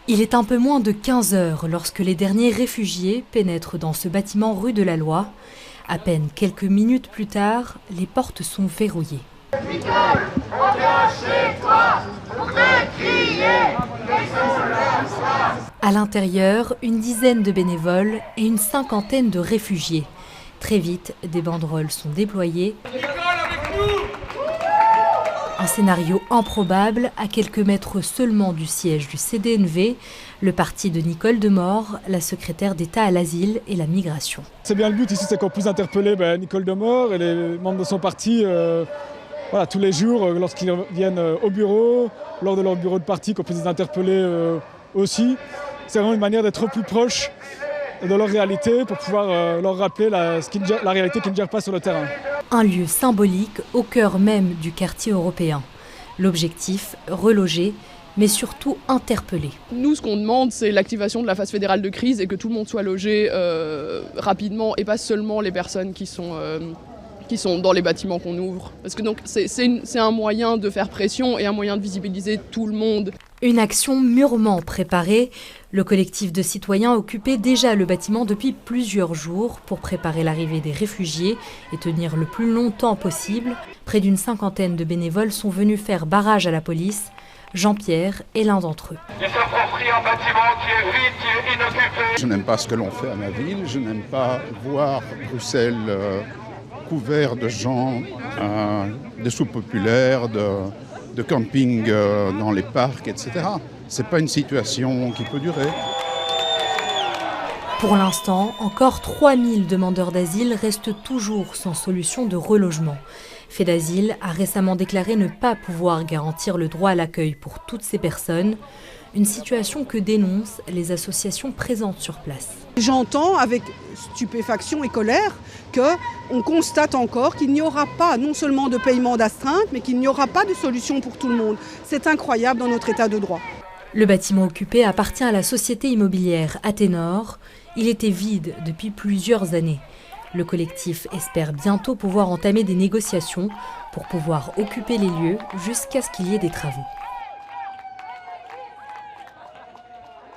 Il est un peu moins de 15 heures lorsque les derniers réfugiés pénètrent dans ce bâtiment rue de la Loi. À peine quelques minutes plus tard, les portes sont verrouillées. Nicole, reviens chez toi pour te crier. À l'intérieur, une dizaine de bénévoles et une cinquantaine de réfugiés. Très vite, des banderoles sont déployées. Un scénario improbable à quelques mètres seulement du siège du CDNV, le parti de Nicole Demore, la secrétaire d'État à l'asile et la migration. C'est bien le but ici, c'est qu'on puisse interpeller Nicole Demore et les membres de son parti tous les jours lorsqu'ils viennent au bureau, lors de leur bureau de parti, qu'on puisse les interpeller aussi. C'est vraiment une manière d'être au plus proche de leur réalité pour pouvoir leur rappeler la réalité qu'ils ne gèrent pas sur le terrain. Un lieu symbolique au cœur même du quartier européen. L'objectif, reloger, mais surtout interpeller. Nous, ce qu'on demande, c'est l'activation de la phase fédérale de crise et que tout le monde soit logé rapidement et pas seulement les personnes qui sont dans les bâtiments qu'on ouvre. Parce que donc c'est un moyen de faire pression et un moyen de visibiliser tout le monde. Une action mûrement préparée. Le collectif de citoyens occupait déjà le bâtiment depuis plusieurs jours pour préparer l'arrivée des réfugiés et tenir le plus longtemps possible. Près d'une cinquantaine de bénévoles sont venus faire barrage à la police. Jean-Pierre est l'un d'entre eux. Ils s'approprient un bâtiment qui est vide, qui est inoccupé. Je n'aime pas ce que l'on fait à ma ville. Je n'aime pas voir Bruxelles couvert de gens, de sous-populaires, de camping dans les parcs, etc. Ce n'est pas une situation qui peut durer. Pour l'instant, encore 3000 demandeurs d'asile restent toujours sans solution de relogement. FedAsile a récemment déclaré ne pas pouvoir garantir le droit à l'accueil pour toutes ces personnes, une situation que dénoncent les associations présentes sur place. J'entends avec stupéfaction et colère qu'on constate encore qu'il n'y aura pas non seulement de paiement d'astreinte, mais qu'il n'y aura pas de solution pour tout le monde. C'est incroyable dans notre état de droit. Le bâtiment occupé appartient à la société immobilière Athénor. Il était vide depuis plusieurs années. Le collectif espère bientôt pouvoir entamer des négociations pour pouvoir occuper les lieux jusqu'à ce qu'il y ait des travaux.